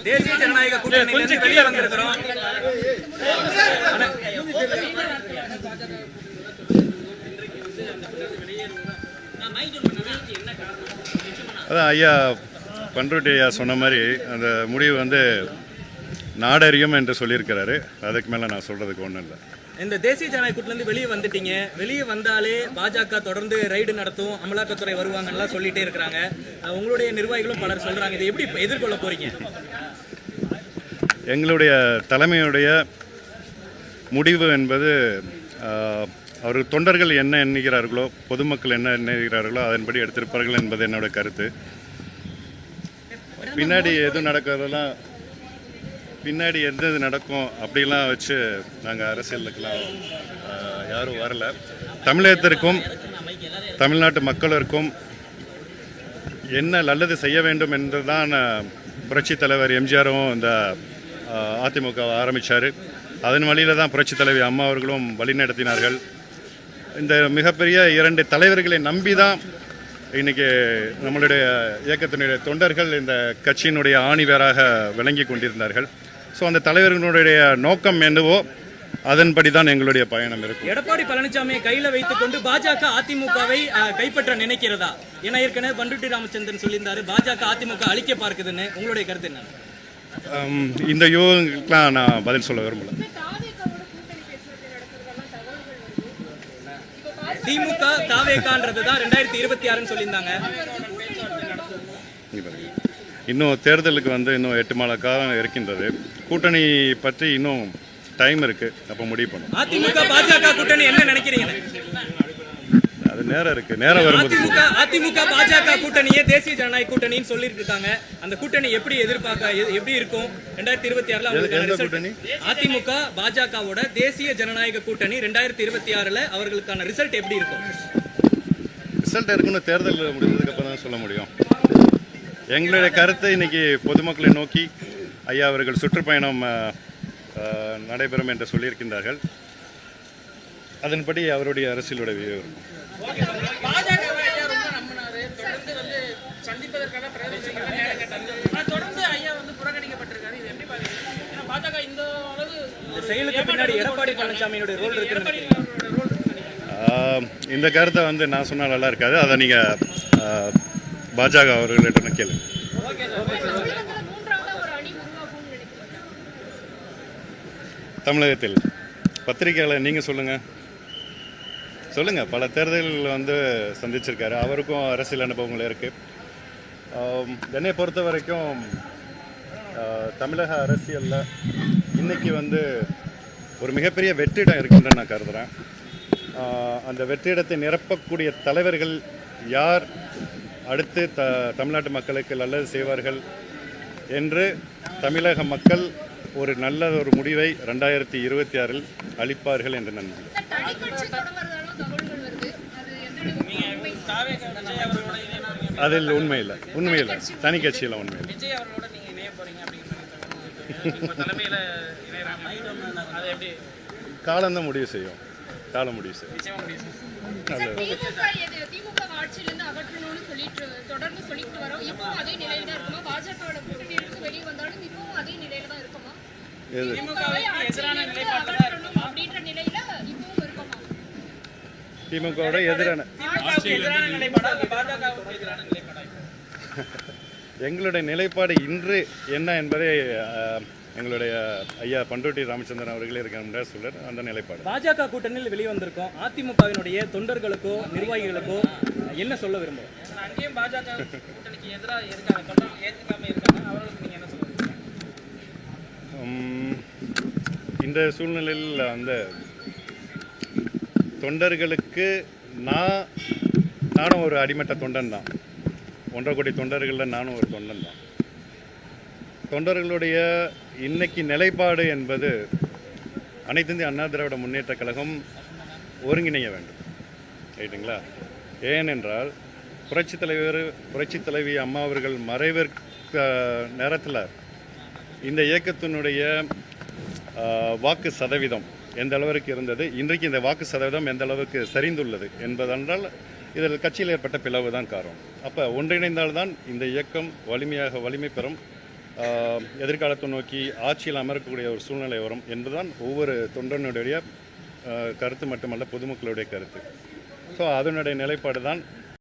தேசிய ஜனநாயக கூட்டணியிலிருந்து வெளியே வந்திருக்கிறோம். அதான் ஐயா பண்ருட்டி ஐயா சொன்ன மாதிரி அந்த முடிவு வந்து நாடறியும் என்று சொல்லியிருக்கிறாரு. அதுக்கு மேலே நான் சொல்கிறதுக்கு ஒன்றும் இல்லை. இந்த தேசிய ஜனநாயக கூட்டிலிருந்து வெளியே வந்துட்டீங்க. வெளியே வந்தாலே பாஜக தொடர்ந்து ரைடு நடத்தும், அமலாக்கத்துறை வருவாங்கலாம் சொல்லிட்டே இருக்கிறாங்க. உங்களுடைய நிர்வாகிகளும் பலர் சொல்றாங்க. இதை எப்படி எதிர்கொள்ள போறீங்க? எங்களுடைய தலைமையுடைய முடிவு என்பது அவர் தொண்டர்கள் என்ன எண்ணுகிறார்களோ, பொதுமக்கள் என்ன எண்ணுகிறார்களோ அதன்படி எடுத்திருப்பார்கள் என்பது என்னோட கருத்து. பின்னாடி எதுவும் நடக்கிறதெல்லாம் பின்னாடி எந்த இது நடக்கும் அப்படிலாம் வச்சு நாங்கள் அரசியலுக்கெல்லாம் யாரும் வரல. தமிழகத்திற்கும் தமிழ்நாட்டு மக்களிற்கும் என்ன நல்லது செய்ய வேண்டும் என்று தான் புரட்சி தலைவர் எம்ஜிஆரும் இந்த அதிமுகவை ஆரம்பித்தார். அதன் வழியில் தான் புரட்சி தலைவி அம்மா அவர்களும் வழிநடத்தினார்கள். இந்த மிகப்பெரிய 2 தலைவர்களை நம்பி தான் இன்றைக்கி நம்மளுடைய இயக்கத்தினுடைய தொண்டர்கள் இந்த கட்சியினுடைய ஆணிவேராக விளங்கி கொண்டிருந்தார்கள். ஸோ அந்த தலைவர்களுடைய நோக்கம் என்னவோ அதன்படி தான் எங்களுடைய பயணம் இருக்கும். எடப்பாடி பழனிசாமியை கையில் வைத்துக் கொண்டு பாஜக அதிமுகவை கைப்பற்ற நினைக்கிறதா? ஏன்னா ஏற்கனவே பண்ருட்டி ராமச்சந்திரன் சொல்லியிருந்தாரு பாஜக அதிமுக அழிக்க பார்க்குதுன்னு. உங்களுடைய கருத்து என்ன? இந்த யோகங்களுக்கெல்லாம் நான் பதில் சொல்ல விரும்பல. திமுக தாவேகான்றது தான் 2026 சொல்லியிருந்தாங்க. இன்னும் தேர்தலுக்கு வந்து இன்னும் 8 மாத காலம் இருக்கின்றது. கூட்டணி பற்றி இன்னும் டைம் இருக்கு. அப்போ முடிவு பண்ணும். அதிமுக பாஜக கூட்டணி என்ன நினைக்கிறீங்க? அது நேரம் இருக்கு. நேரம் வரும்போது அதிமுக பாஜக கூட்டணியே தேசிய ஜனநாயக கூட்டணின்னு சொல்லிட்டு இருக்காங்க. அந்த கூட்டணி எப்படி எப்படி இருக்கும் 2026 கூட்டணி? அதிமுக பாஜகவோட தேசிய ஜனநாயக கூட்டணி 2026 அவர்களுக்கான ரிசல்ட் எப்படி இருக்கும்? ரிசல்ட் இருக்குன்னு தேர்தல் முடிஞ்சதுக்கு அப்புறம் தான் சொல்ல முடியும். எங்களுடைய கருத்தை இன்னைக்கு பொதுமக்களை நோக்கி ஐயா அவர்கள் சுற்றுப்பயணம் நடைபெறும் என்று சொல்லியிருக்கின்றார்கள். அதன்படி அவருடைய அரசியலுடைய வியூ இந்த கருத்தை வந்து நான் சொன்னால் நல்லா இருக்காது. அதை நீங்கள் பாஜக அவர்களிட்ட கேளு. தமிழகத்தில் பத்திரிகையாளர் நீங்கள் சொல்லுங்கள். பல தேர்தல்கள் வந்து சந்திச்சிருக்காரு. அவருக்கும் அரசியல் அனுபவங்கள் இருக்குது. என்னை பொறுத்த வரைக்கும் தமிழக அரசியலில் இன்றைக்கி வந்து ஒரு மிகப்பெரிய வெற்றிடம் இருக்குன்னு நான் கருதுகிறேன். அந்த வெற்றிடத்தை நிரப்பக்கூடிய தலைவர்கள் யார் அடுத்து தமிழ்நாட்டு மக்களுக்கு நல்லது செய்வார்கள் என்று தமிழக மக்கள் ஒரு நல்ல ஒரு முடிவை 2026 அளிப்பார்கள் என்று நம்புகிறேன். அதில் உண்மையில்லை தனி கட்சியில் உண்மையில்லை. காலம் முடிவு செய்யும். திமுகவோட எதிரான எங்களுடைய நிலைப்பாடு இன்று என்ன என்பதை எங்களுடைய ஐயா பண்ருட்டி ராமச்சந்திரன் அவர்களே இருக்க சொல்றார். அந்த நிலைப்பாடு பாஜக கூட்டணியில் வெளியே வந்திருக்கோம். அதிமுகவினுடைய தொண்டர்களுக்கோ நிர்வாகிகளுக்கோ என்ன சொல்ல விரும்புகிறோம்? அங்கேயும் பாஜக கூட்டணிக்கு எதிராக இருக்காங்க, ஏற்றுக்காம இருக்காங்க. அவர்களுக்கு நீங்க என்ன சொல்லுங்க? இந்த சூழ்நிலையில் அந்த தொண்டர்களுக்கு நானும் ஒரு அடிமட்ட தொண்டன் தான். 1.5 கோடி தொண்டர்களில் நானும் ஒரு தொண்டன் தான். தொண்டர்களுடைய இன்னைக்கு நிலைப்பாடு என்பது அனைத்து இந்திய அண்ணா திராவிட முன்னேற்ற கழகம் ஒருங்கிணைய வேண்டும். ரைட்டுங்களா? ஏனென்றால் புரட்சி தலைவி அம்மா அவர்கள் மறைவிற்கு நேரத்தில் இந்த இயக்கத்தினுடைய வாக்கு சதவீதம் எந்த அளவிற்கு இருந்தது, இன்றைக்கு இந்த வாக்கு சதவீதம் எந்த அளவுக்கு சரிந்துள்ளது என்பதென்றால் இதில் கட்சியில் ஏற்பட்ட பிளவு தான் காரணம். அப்போ ஒன்றிணைந்தால்தான் இந்த இயக்கம் வலிமை பெறும். எதிர்காலத்தை நோக்கி ஆட்சியில் அமரக்கூடிய ஒரு சூழ்நிலை வரும் என்பதுதான் ஒவ்வொரு தொண்டனுடைய கருத்து மட்டுமல்ல, பொதுமக்களுடைய கருத்து. ஸோ அதனுடைய நிலைப்பாடு தான்